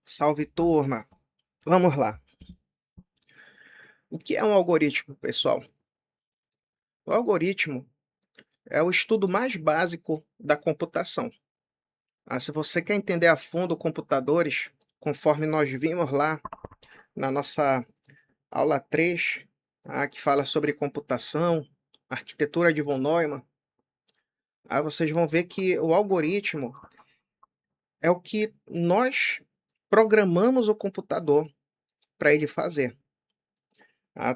Salve, turma. Vamos lá. O que é um algoritmo, pessoal? O algoritmo é o estudo mais básico da computação. Se você quer entender a fundo computadores, conforme nós vimos lá na nossa aula 3, que fala sobre computação, arquitetura de von Neumann, vocês vão ver que o algoritmo é o que nós programamos o computador para ele fazer.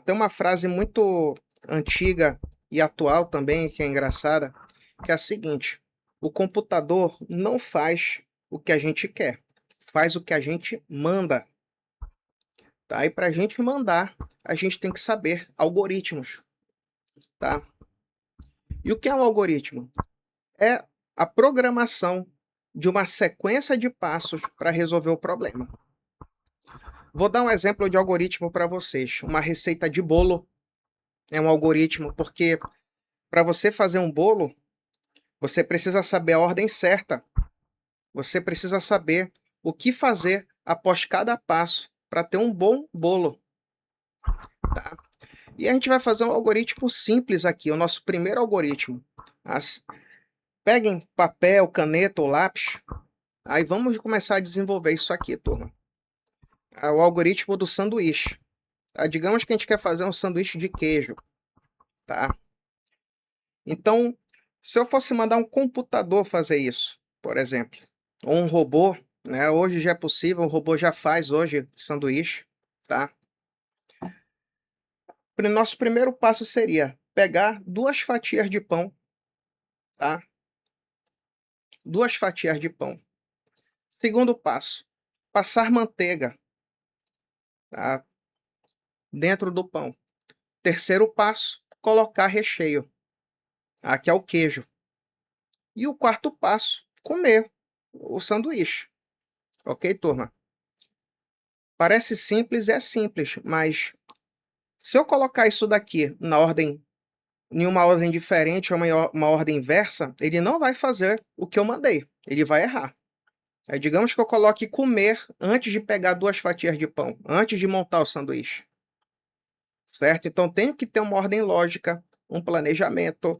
Tem uma frase muito antiga e atual também, que é engraçada, que é a seguinte: o computador não faz o que a gente quer, faz o que a gente manda, tá? E para a gente mandar, a gente tem que saber algoritmos, tá? E o que é um algoritmo? É a programação de uma sequência de passos para resolver o problema. Vou dar um exemplo de algoritmo para vocês. Uma receita de bolo é um algoritmo, porque para você fazer um bolo, você precisa saber a ordem certa. Você precisa saber o que fazer após cada passo para ter um bom bolo, tá? E a gente vai fazer um algoritmo simples aqui, o nosso primeiro algoritmo. Peguem papel, caneta ou lápis. Aí vamos começar a desenvolver isso aqui, turma. O algoritmo do sanduíche. Digamos que a gente quer fazer um sanduíche de queijo, tá? Então, se eu fosse mandar um computador fazer isso, por exemplo, ou um robô, né? Hoje já é possível, o robô já faz hoje sanduíche, tá? O nosso primeiro passo seria pegar 2 fatias de pão, tá? 2 fatias de pão. Segundo passo, passar manteiga, tá? Dentro do pão. Terceiro passo, colocar recheio, que é o queijo. E o quarto passo, comer o sanduíche. Ok, turma? Parece simples, é simples, mas se eu colocar isso daqui em uma ordem diferente ou uma ordem inversa, ele não vai fazer o que eu mandei, ele vai errar. Aí, digamos que eu coloque comer antes de pegar 2 fatias de pão, antes de montar o sanduíche, certo? Então tenho que ter uma ordem lógica, um planejamento,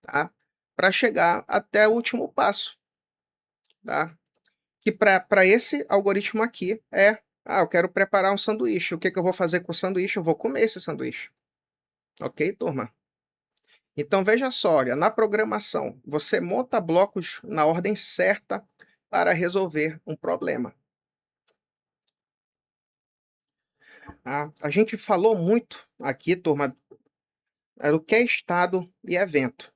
tá? Para chegar até o último passo, tá? Que para esse algoritmo aqui eu quero preparar um sanduíche. O que que eu vou fazer com o sanduíche? Eu vou comer esse sanduíche. Ok, turma? Então veja só, olha, na programação, você monta blocos na ordem certa para resolver um problema. A gente falou muito aqui, turma, do que é estado e evento.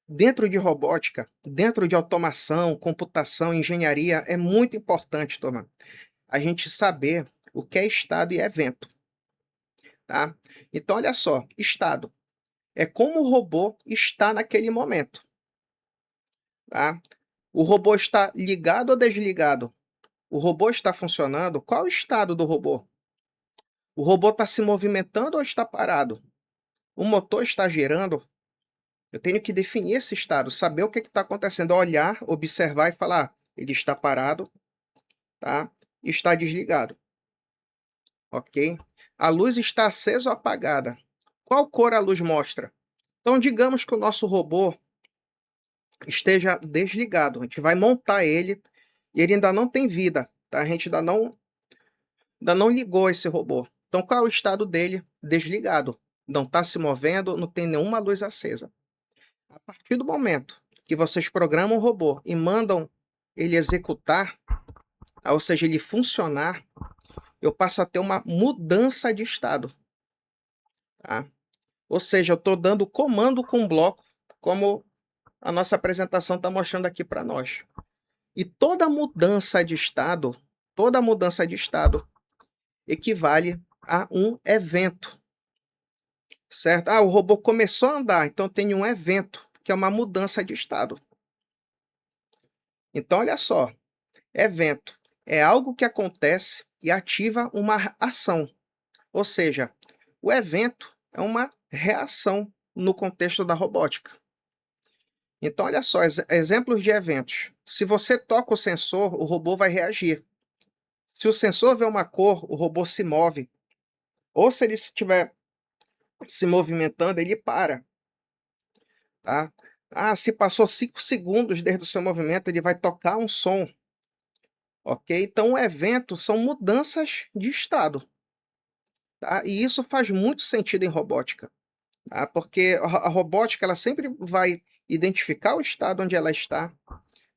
Dentro de robótica, dentro de automação, computação, engenharia, é muito importante, turma, a gente saber o que é estado e evento, tá? Então, olha só, estado é como o robô está naquele momento, tá? O robô está ligado ou desligado? O robô está funcionando? Qual o estado do robô? O robô está se movimentando ou está parado? O motor está girando? Eu tenho que definir esse estado, saber o que está acontecendo, olhar, observar e falar, ele está parado, tá? Está desligado, ok? A luz está acesa ou apagada? Qual cor a luz mostra? Então, digamos que o nosso robô esteja desligado. A gente vai montar ele e ele ainda não tem vida, tá? A gente ainda não ligou esse robô. Então, qual é o estado dele? Desligado. Não está se movendo, não tem nenhuma luz acesa. A partir do momento que vocês programam o robô e mandam ele executar, ou seja, ele funcionar, eu passo a ter uma mudança de estado, tá? Ou seja, eu estou dando comando com um bloco, como a nossa apresentação está mostrando aqui para nós. E toda mudança de estado equivale a um evento, certo? O robô começou a andar, então tem um evento, que é uma mudança de estado. Então, olha só, evento é algo que acontece e ativa uma ação, ou seja, o evento é uma reação no contexto da robótica. Então, olha só, exemplos de eventos. Se você toca o sensor, o robô vai reagir. Se o sensor vê uma cor, o robô se move. Ou se ele estiver se movimentando, ele para, tá? Ah, se passou 5 segundos desde o seu movimento, ele vai tocar um som, ok? Então, o evento são mudanças de estado, tá? E isso faz muito sentido em robótica, tá? Porque a robótica, ela sempre vai identificar o estado onde ela está,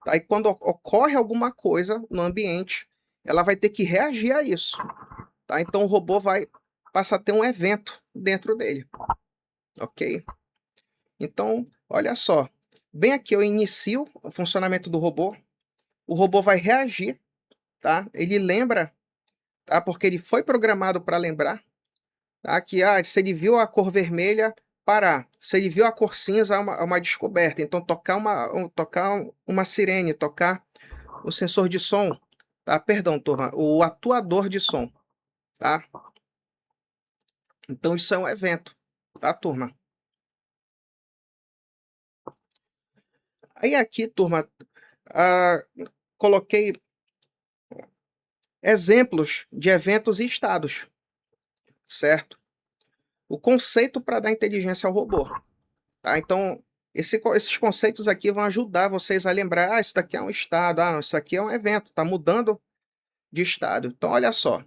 tá? E quando ocorre alguma coisa no ambiente, ela vai ter que reagir a isso, tá? Então, o robô passa a ter um evento dentro dele, ok? Então, olha só, bem aqui eu inicio o funcionamento do robô, o robô vai reagir, tá? Ele lembra, tá? Porque ele foi programado para lembrar, tá? Que se ele viu a cor vermelha, parar. Se ele viu a cor cinza, é uma descoberta. Então, tocar uma sirene, tocar o sensor de som, tá? Perdão, turma, o atuador de som, tá? Então, isso é um evento, tá, turma? Aí aqui, turma, ah, coloquei exemplos de eventos e estados, certo? O conceito para dar inteligência ao robô, tá? Então, esses conceitos aqui vão ajudar vocês a lembrar, isso daqui é um estado, isso aqui é um evento, está mudando de estado. Então, olha só,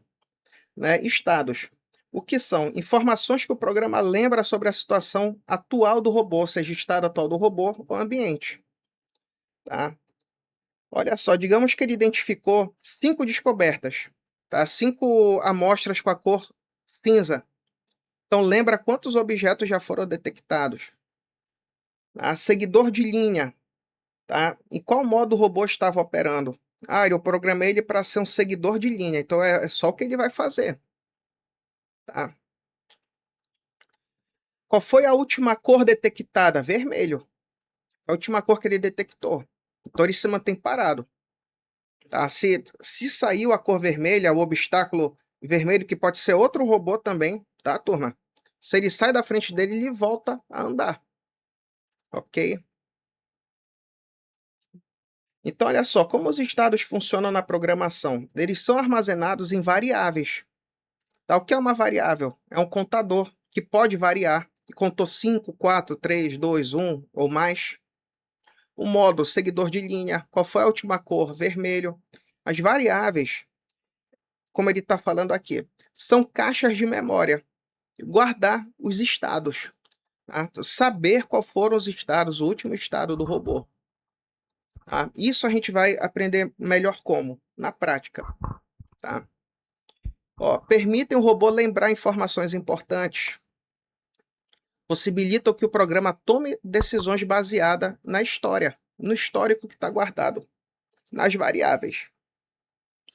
né? Estados. O que são? Informações que o programa lembra sobre a situação atual do robô, seja o estado atual do robô ou ambiente, tá? Olha só, digamos que ele identificou 5 descobertas, tá? 5 amostras com a cor cinza. Então lembra quantos objetos já foram detectados. Seguidor de linha, tá? Em qual modo o robô estava operando? Eu programei ele para ser um seguidor de linha, então é só o que ele vai fazer, tá? Qual foi a última cor detectada? Vermelho. A última cor que ele detectou. Então ele se mantém parado, tá? Se saiu a cor vermelha, o obstáculo vermelho, que pode ser outro robô também, tá, turma? Se ele sai da frente dele, ele volta a andar, ok? Então, olha só, como os estados funcionam na programação? Eles são armazenados em variáveis, tá? O que é uma variável? É um contador que pode variar. Contou 5, 4, 3, 2, 1 ou mais. O modo, seguidor de linha. Qual foi a última cor? Vermelho. As variáveis, como ele está falando aqui, são caixas de memória. Guardar os estados, tá? Saber qual foram os estados, o último estado do robô. Tá? Isso a gente vai aprender melhor como? Na prática. Tá? Permitem o robô lembrar informações importantes. Possibilitam que o programa tome decisões baseadas na história, no histórico que está guardado, nas variáveis.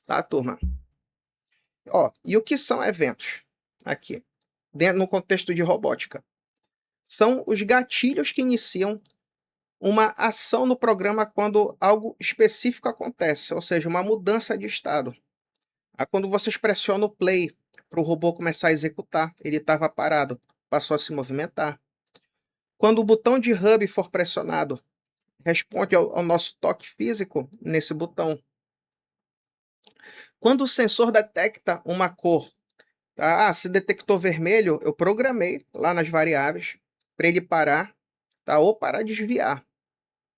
Tá, turma? E o que são eventos? Aqui, no contexto de robótica. São os gatilhos que iniciam uma ação no programa quando algo específico acontece, ou seja, uma mudança de estado. Quando vocês pressionam o play para o robô começar a executar, ele estava parado, passou a se movimentar. Quando o botão de hub for pressionado, responde ao nosso toque físico nesse botão. Quando o sensor detecta uma cor, tá? Se detectou vermelho, eu programei lá nas variáveis para ele parar, tá? Ou parar de desviar.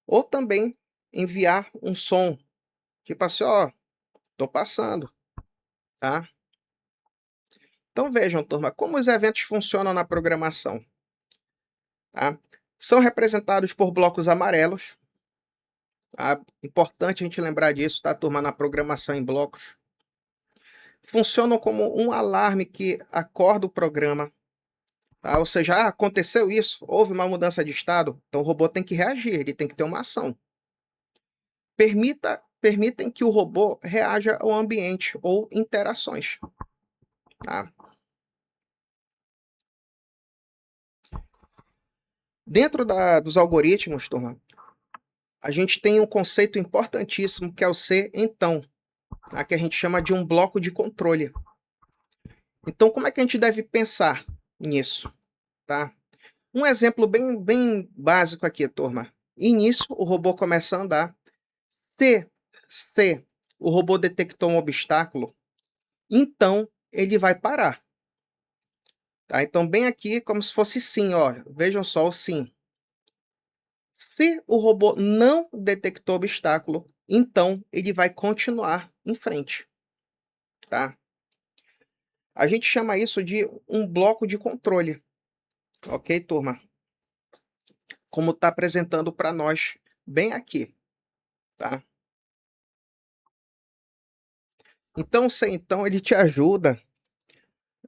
Ou também enviar um som, tipo assim, tô passando, tá? Então vejam, turma, como os eventos funcionam na programação, tá? São representados por blocos amarelos, tá? Importante a gente lembrar disso, tá, turma, na programação em blocos. Funcionam como um alarme que acorda o programa, tá? Ou seja, aconteceu isso, houve uma mudança de estado, então o robô tem que reagir, ele tem que ter uma ação. Permitem que o robô reaja ao ambiente ou interações, tá? Dentro dos algoritmos, turma, a gente tem um conceito importantíssimo que é o se então, tá? Que a gente chama de um bloco de controle. Então, como é que a gente deve pensar nisso, tá? Um exemplo bem básico aqui, turma. Início, o robô começa a andar. Se o robô detectou um obstáculo, então ele vai parar. Tá? Então, bem aqui, como se fosse sim, ó. Vejam só o sim. Se o robô não detectou obstáculo, então ele vai continuar em frente, tá? A gente chama isso de um bloco de controle, ok, turma? Como está apresentando para nós bem aqui, tá? Então, então ele te ajuda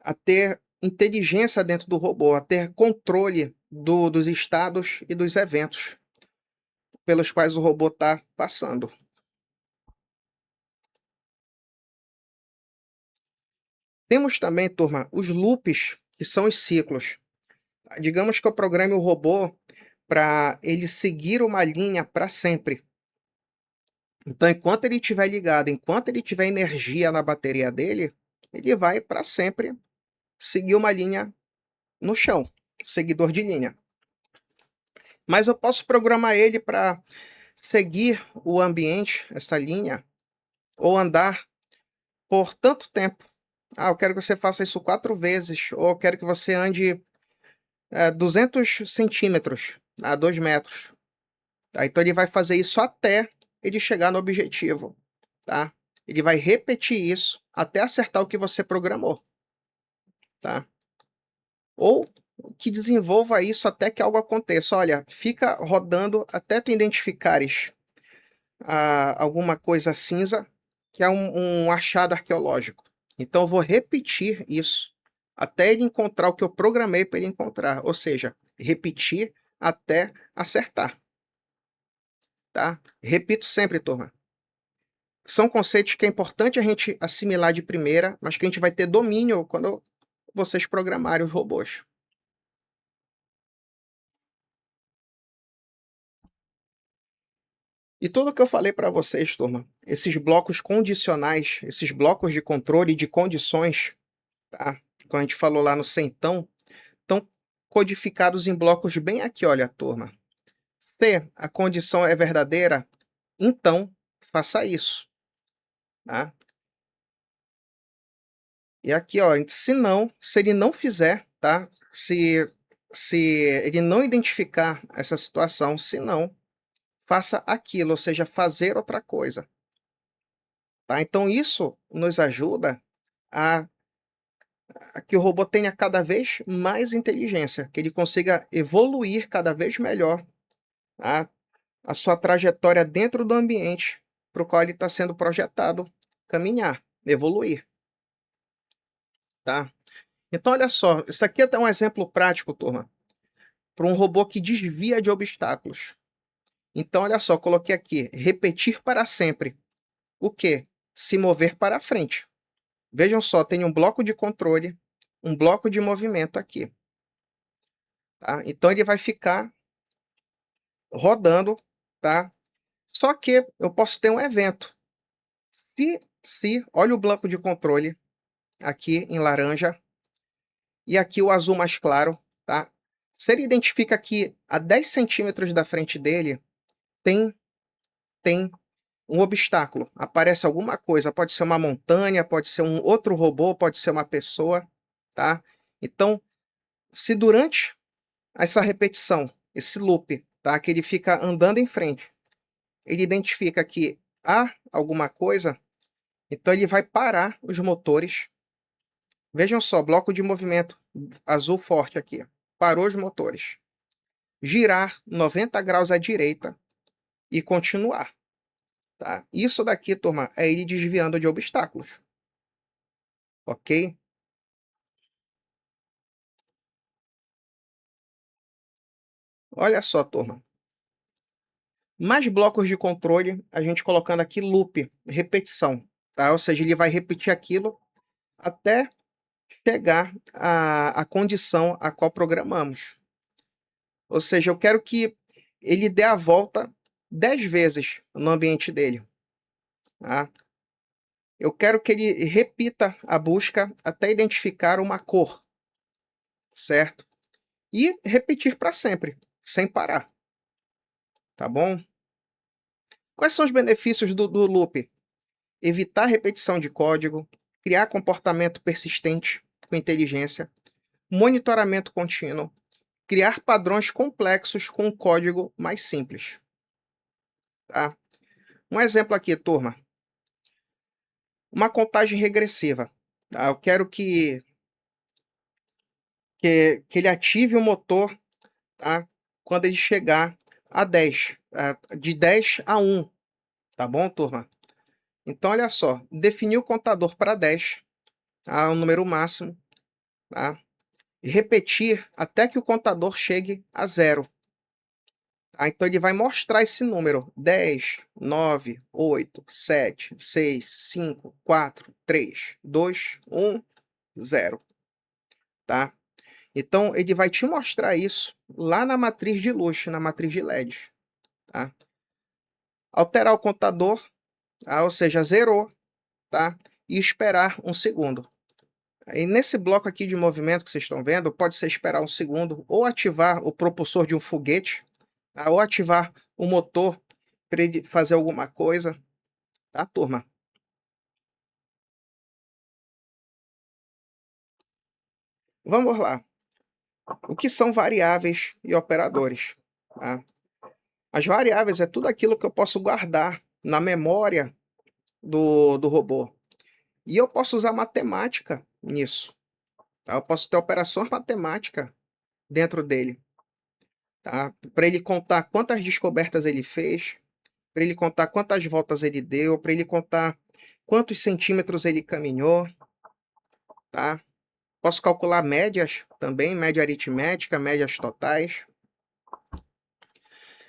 a ter inteligência dentro do robô, a ter controle dos estados e dos eventos pelos quais o robô está passando. Temos também, turma, os loops, que são os ciclos. Digamos que eu programe o robô para ele seguir uma linha para sempre. Então, enquanto ele estiver ligado, enquanto ele tiver energia na bateria dele, ele vai para sempre seguir uma linha no chão, seguidor de linha. Mas eu posso programar ele para seguir o ambiente, essa linha, ou andar por tanto tempo. Ah, eu quero que você faça isso 4 vezes, ou eu quero que você ande 200 centímetros, a 2 metros. Tá? Então ele vai fazer isso até ele chegar no objetivo. Tá? Ele vai repetir isso até acertar o que você programou. Tá? Ou que desenvolva isso até que algo aconteça. Olha, fica rodando até tu identificares alguma coisa cinza, que é um achado arqueológico. Então eu vou repetir isso até ele encontrar o que eu programei para ele encontrar. Ou seja, repetir até acertar. Tá? Repito sempre, turma. São conceitos que é importante a gente assimilar de primeira, mas que a gente vai ter domínio quando vocês programarem os robôs. E tudo o que eu falei para vocês, turma, esses blocos condicionais, esses blocos de controle de condições, tá? Como a gente falou lá no centão, estão codificados em blocos bem aqui, olha, turma. Se a condição é verdadeira, então faça isso, tá? E aqui, ó, se não, se ele não fizer, tá? Se ele não identificar essa situação, se não, faça aquilo, ou seja, fazer outra coisa, tá? Então isso nos ajuda a, a que o robô tenha cada vez mais inteligência, que ele consiga evoluir cada vez melhor, tá? A sua trajetória dentro do ambiente para o qual ele está sendo projetado caminhar, evoluir, tá? Então, olha só, isso aqui é até um exemplo prático, turma, para um robô que desvia de obstáculos. Então, olha só, coloquei aqui, repetir para sempre. O quê? Se mover para frente. Vejam só, tem um bloco de controle, um bloco de movimento aqui. Tá? Então, ele vai ficar rodando, tá? Só que eu posso ter um evento. Olha o bloco de controle aqui em laranja e aqui o azul mais claro, tá? Se ele identifica que a 10 centímetros da frente dele tem, tem um obstáculo, aparece alguma coisa, pode ser uma montanha, pode ser um outro robô, pode ser uma pessoa, tá? Então, se durante essa repetição, esse loop, tá? Que ele fica andando em frente, ele identifica que há alguma coisa, então ele vai parar os motores. Vejam só, bloco de movimento azul forte aqui. Parou os motores. Girar 90 graus à direita e continuar. Tá? Isso daqui, turma, é ir desviando de obstáculos. Ok? Olha só, turma. Mais blocos de controle, a gente colocando aqui loop, repetição. Tá? Ou seja, ele vai repetir aquilo até chegar à condição a qual programamos. Ou seja, eu quero que ele dê a volta 10 vezes no ambiente dele. Tá? Eu quero que ele repita a busca até identificar uma cor, certo? E repetir para sempre, sem parar, tá bom? Quais são os benefícios do loop? Evitar repetição de código, criar comportamento persistente com inteligência, monitoramento contínuo, criar padrões complexos com um código mais simples, tá? Um exemplo aqui, turma, uma contagem regressiva, tá? Eu quero que ele ative o motor, tá? Quando ele chegar a 10, de 10 a 1, tá bom, turma? Então, olha só, definir o contador para 10, tá? O número máximo, tá? E repetir até que o contador chegue a 0. Tá? Então, ele vai mostrar esse número: 10, 9, 8, 7, 6, 5, 4, 3, 2, 1, 0. Tá? Então, ele vai te mostrar isso lá na matriz de luz, na matriz de LED. Tá? Alterar o contador, tá? Ou seja, zerou, tá? E esperar um segundo. E nesse bloco aqui de movimento que vocês estão vendo, pode ser esperar um segundo, ou ativar o propulsor de um foguete, tá? Ou ativar o motor para ele fazer alguma coisa, tá, turma? Vamos lá. O que são variáveis e operadores? Tá? As variáveis é tudo aquilo que eu posso guardar na memória do robô. E eu posso usar matemática nisso. Tá? Eu posso ter operações matemáticas dentro dele. Tá? Para ele contar quantas descobertas ele fez, para ele contar quantas voltas ele deu, para ele contar quantos centímetros ele caminhou. Tá? Posso calcular médias também, média aritmética, médias totais.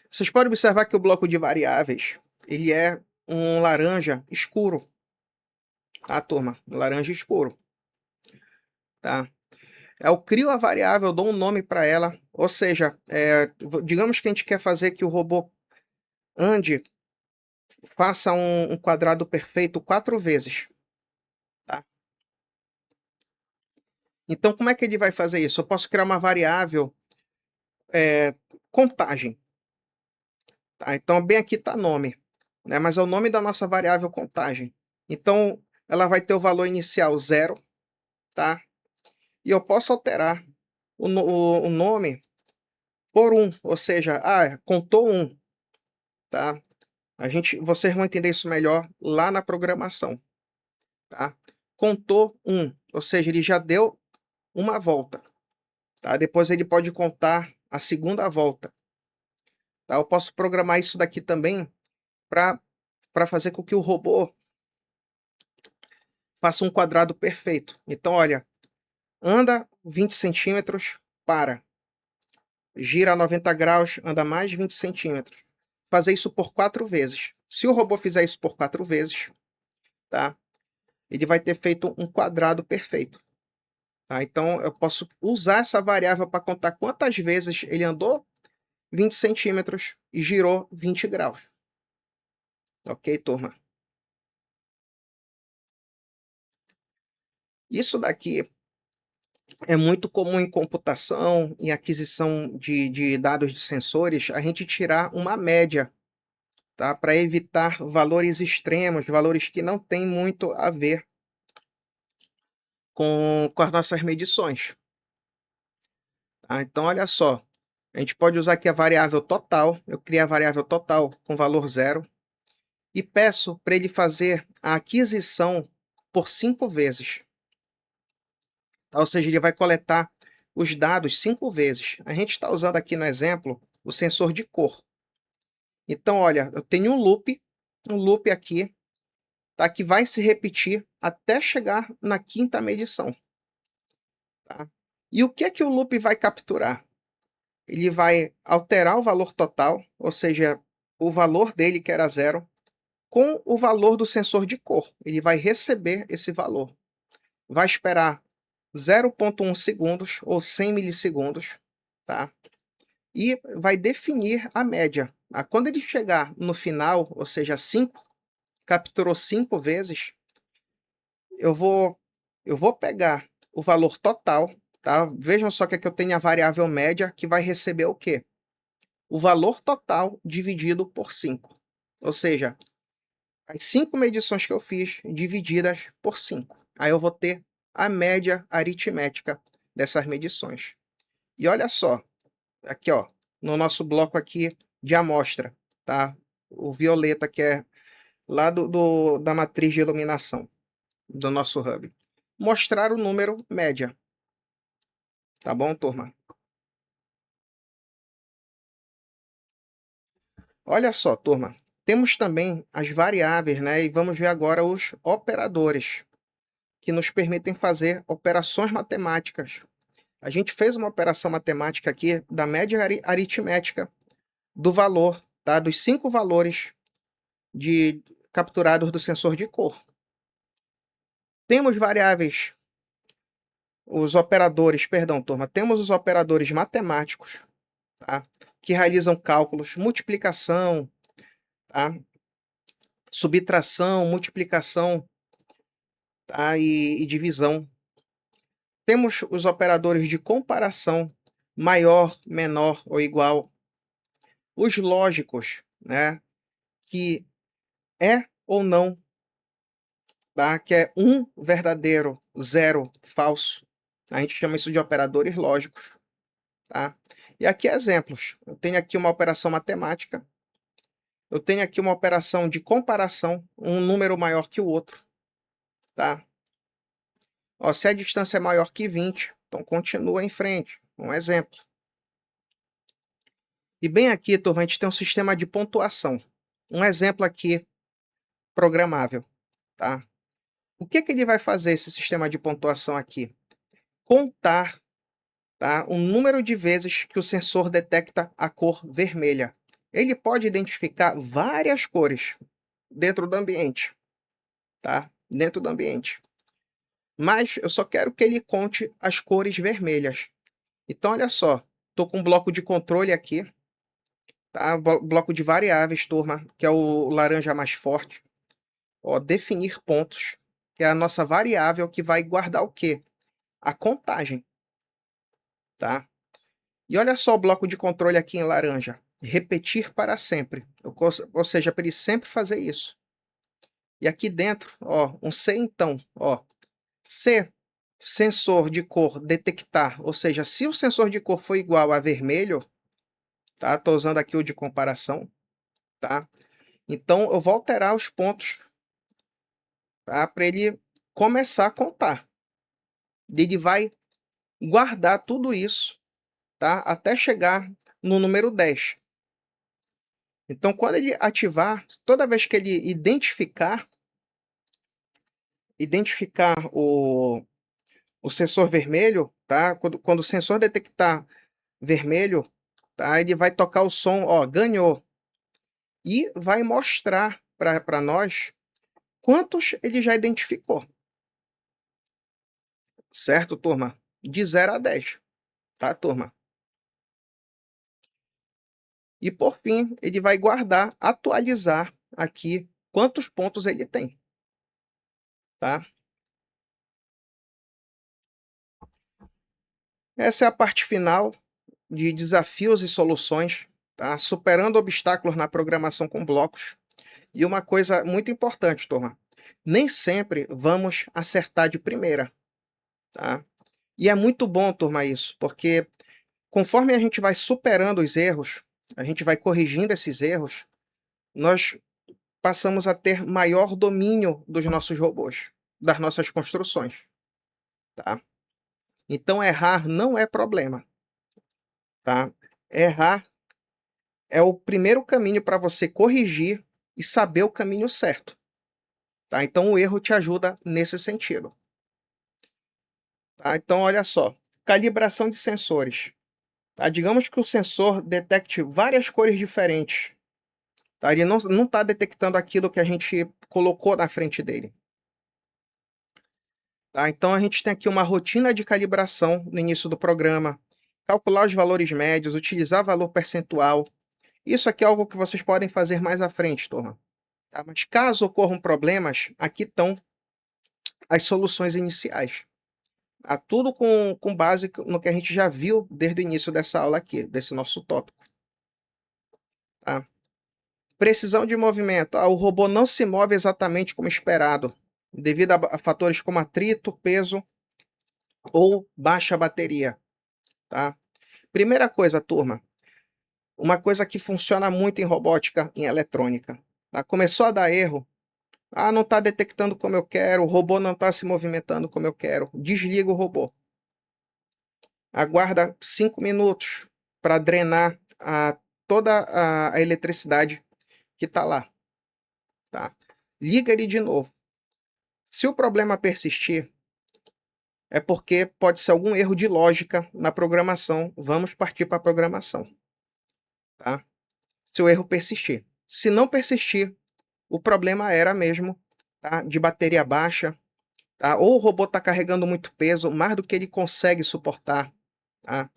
Vocês podem observar que o bloco de variáveis, ele é um laranja escuro, tá, turma? Um laranja escuro, tá? Eu crio a variável, eu dou um nome para ela, ou seja, digamos que a gente quer fazer que o robô ande, faça um quadrado perfeito 4 vezes, tá? Então, como é que ele vai fazer isso? Eu posso criar uma variável, contagem, tá? Então, bem aqui está nome, né? Mas é o nome da nossa variável contagem. Então, ela vai ter o valor inicial 0, tá? E eu posso alterar o nome por 1, ou seja, contou 1, tá? Vocês vão entender isso melhor lá na programação, tá? Contou 1, ou seja, ele já deu uma volta, tá? Depois ele pode contar a segunda volta, tá? Eu posso programar isso daqui também para fazer com que o robô faça um quadrado perfeito. Então, olha, anda 20 centímetros, para. Gira 90 graus, anda mais 20 centímetros. Fazer isso por 4 vezes. Se o robô fizer isso por 4 vezes, tá? Ele vai ter feito um quadrado perfeito. Tá? Então, eu posso usar essa variável para contar quantas vezes ele andou 20 centímetros e girou 20 graus. Ok, turma? Isso daqui é muito comum em computação, em aquisição de dados de sensores, a gente tirar uma média, tá? Para evitar valores extremos, valores que não têm muito a ver com as nossas medições. Tá? Então, olha só, a gente pode usar aqui a variável total. Eu criei a variável total com valor 0 e peço para ele fazer a aquisição por 5 vezes. Tá? Ou seja, ele vai coletar os dados 5 vezes. A gente está usando aqui no exemplo o sensor de cor. Então, olha, eu tenho um loop aqui, tá? Que vai se repetir até chegar na quinta medição. Tá? E o que é que o loop vai capturar? Ele vai alterar o valor total, ou seja, o valor dele, que era 0, com o valor do sensor de cor. Ele vai receber esse valor. Vai esperar 0,1 segundos ou 100 milissegundos, tá? E vai definir a média. Quando ele chegar no final, ou seja, 5, capturou 5 vezes, eu vou pegar o valor total, tá? Vejam só que aqui eu tenho a variável média, que vai receber o quê? O valor total dividido por 5. Ou seja, as 5 medições que eu fiz divididas por 5. Aí eu vou ter a média aritmética dessas medições. E olha só, aqui ó, no nosso bloco aqui de amostra, tá? O violeta que é lá da matriz de iluminação do nosso hub. Mostrar o número média. Tá bom, turma? Olha só, turma. Temos também as variáveis, né? E vamos ver agora os operadores, que nos permitem fazer operações matemáticas. A gente fez uma operação matemática aqui da média aritmética do valor, tá? Dos 5 valores capturados do sensor de cor. Temos variáveis, os operadores, perdão, turma, temos os operadores matemáticos, tá? Que realizam cálculos, multiplicação, tá? Subtração, multiplicação, tá? E divisão. Temos os operadores de comparação, maior, menor ou igual. Os lógicos, né? Que é ou não, tá? Que é um verdadeiro, zero falso. A gente chama isso de operadores lógicos, tá? E aqui exemplos. Eu tenho aqui uma operação matemática. Eu tenho aqui uma operação de comparação, um número maior que o outro, tá? Ó, se a distância é maior que 20, então continua em frente. Um exemplo. E bem aqui, turma, a gente tem um sistema de pontuação. Um exemplo aqui programável, tá? O que ele vai fazer, esse sistema de pontuação aqui? Contar, tá, o número de vezes que o sensor detecta a cor vermelha. Ele pode identificar várias cores dentro do ambiente, tá? Dentro do ambiente. Mas eu só quero que ele conte as cores vermelhas. Então, olha só, estou com um bloco de controle aqui, tá? Bloco de variáveis, turma, que é o laranja mais forte. Ó, definir pontos, que é a nossa variável que vai guardar o quê? A contagem, tá? E olha só o bloco de controle aqui em laranja. Repetir para sempre. Ou seja, para ele sempre fazer isso. E aqui dentro, ó, um C então, ó. Se sensor de cor detectar, ou seja, se o sensor de cor for igual a vermelho, tá? Tô usando aqui o de comparação, tá? Então eu vou alterar os pontos, tá? Para ele começar a contar. Ele vai guardar tudo isso, tá? Até chegar no número 10. Então, quando ele ativar, toda vez que ele identificar o sensor vermelho, tá? Quando o sensor detectar vermelho, tá? Ele vai tocar o som, ó, ganhou. E vai mostrar para nós quantos ele já identificou. Certo, turma? De 0 a 10, tá, turma? E por fim, ele vai guardar, atualizar aqui quantos pontos ele tem, tá? Essa é a parte final de desafios e soluções, tá? Superando obstáculos na programação com blocos. E uma coisa muito importante, turma, nem sempre vamos acertar de primeira, tá? E é muito bom, turma, isso, porque conforme a gente vai superando os erros, a gente vai corrigindo esses erros, nós passamos a ter maior domínio dos nossos robôs, das nossas construções, tá? Então errar não é problema, tá? Errar é o primeiro caminho para você corrigir e saber o caminho certo, tá? Então o erro te ajuda nesse sentido, tá? Então olha só, calibração de sensores, tá? Digamos que o sensor detecte várias cores diferentes, tá? Ele não está detectando aquilo que a gente colocou na frente dele, tá? Então a gente tem aqui uma rotina de calibração no início do programa, calcular os valores médios, utilizar valor percentual. Isso aqui é algo que vocês podem fazer mais à frente, turma. Tá? Mas caso ocorram problemas, aqui estão as soluções iniciais. Tá? Tudo com base no que a gente já viu desde o início dessa aula aqui, desse nosso tópico. Tá? Precisão de movimento. O robô não se move exatamente como esperado. devido a fatores como atrito, peso ou baixa bateria, tá? Primeira coisa, turma, uma coisa que funciona muito em robótica, em eletrônica, tá? Começou a dar erro, não está detectando como eu quero, o robô não está se movimentando como eu quero, desliga o robô. Aguarda 5 minutos para drenar toda a eletricidade que está lá, tá? Liga ele de novo. Se o problema persistir, é porque pode ser algum erro de lógica na programação. Vamos partir para a programação, tá? Se o erro persistir. Se não persistir, o problema era mesmo, tá, de bateria baixa, tá? Ou o robô está carregando muito peso, mais do que ele consegue suportar, tá?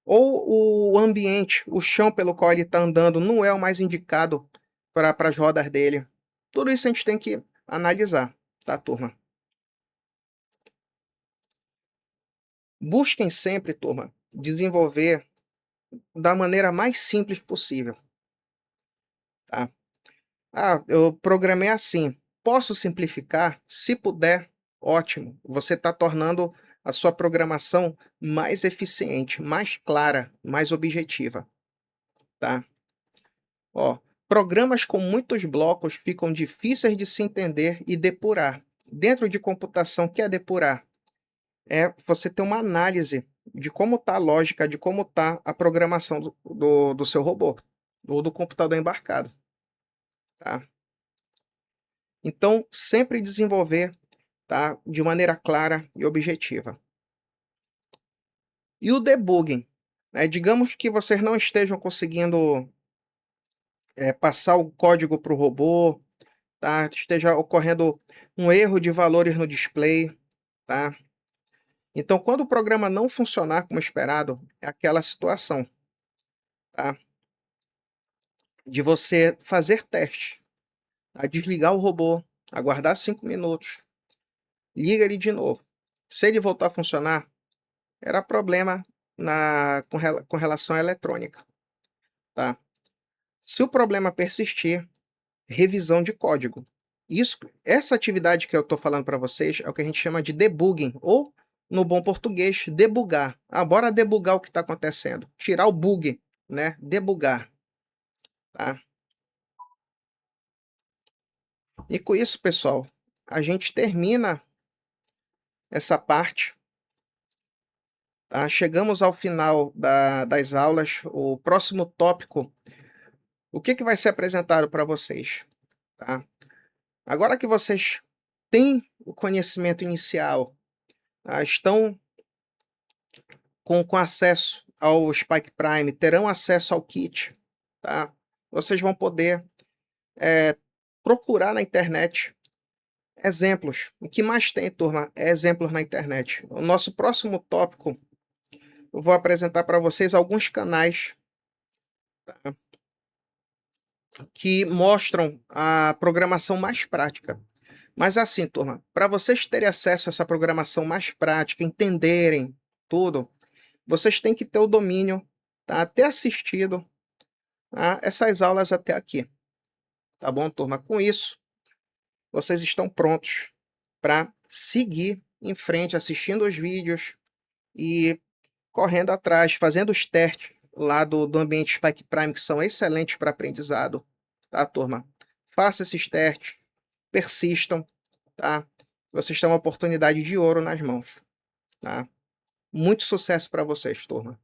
Ou o ambiente, o chão pelo qual ele está andando não é o mais indicado para as rodas dele. Tudo isso a gente tem que analisar, tá, turma? Busquem sempre, turma, desenvolver da maneira mais simples possível, tá? Eu programei assim. Posso simplificar? Se puder, ótimo. Você está tornando a sua programação mais eficiente, mais clara, mais objetiva, tá? Ó, programas com muitos blocos ficam difíceis de se entender e depurar. Dentro de computação, o que é depurar? É você ter uma análise de como está a lógica, de como está a programação do seu robô, ou do computador embarcado, tá? Então, sempre desenvolver, tá, de maneira clara e objetiva. E o debugging, né? Digamos que vocês não estejam conseguindo passar o código para o robô, tá? Esteja ocorrendo um erro de valores no display, tá? Então, quando o programa não funcionar como esperado, é aquela situação, tá? De você fazer teste, tá? Desligar o robô, aguardar 5 minutos, liga ele de novo. Se ele voltar a funcionar, era problema com relação à eletrônica, tá? Se o problema persistir, revisão de código. Essa atividade que eu estou falando para vocês é o que a gente chama de debugging, ou, no bom português, debugar. Bora debugar o que está acontecendo. Tirar o bug, né? Debugar, tá? E com isso, pessoal, a gente termina essa parte, tá? Chegamos ao final das aulas. O próximo tópico, o que vai ser apresentado para vocês, tá? Agora que vocês têm o conhecimento inicial, estão com acesso ao Spike Prime, terão acesso ao kit, tá? Vocês vão poder procurar na internet exemplos. O que mais tem, turma, é exemplos na internet. O nosso próximo tópico, eu vou apresentar para vocês alguns canais, tá, que mostram a programação mais prática. Mas assim, turma, para vocês terem acesso a essa programação mais prática, entenderem tudo, vocês têm que ter o domínio, tá? Ter assistido a essas aulas até aqui. Tá bom, turma? Com isso, vocês estão prontos para seguir em frente, assistindo os vídeos e correndo atrás, fazendo os testes lá do ambiente Spike Prime, que são excelentes para aprendizado. Tá, turma? Faça esses testes, persistam, tá? Vocês têm uma oportunidade de ouro nas mãos, tá? Muito sucesso para vocês, turma.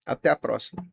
Até a próxima.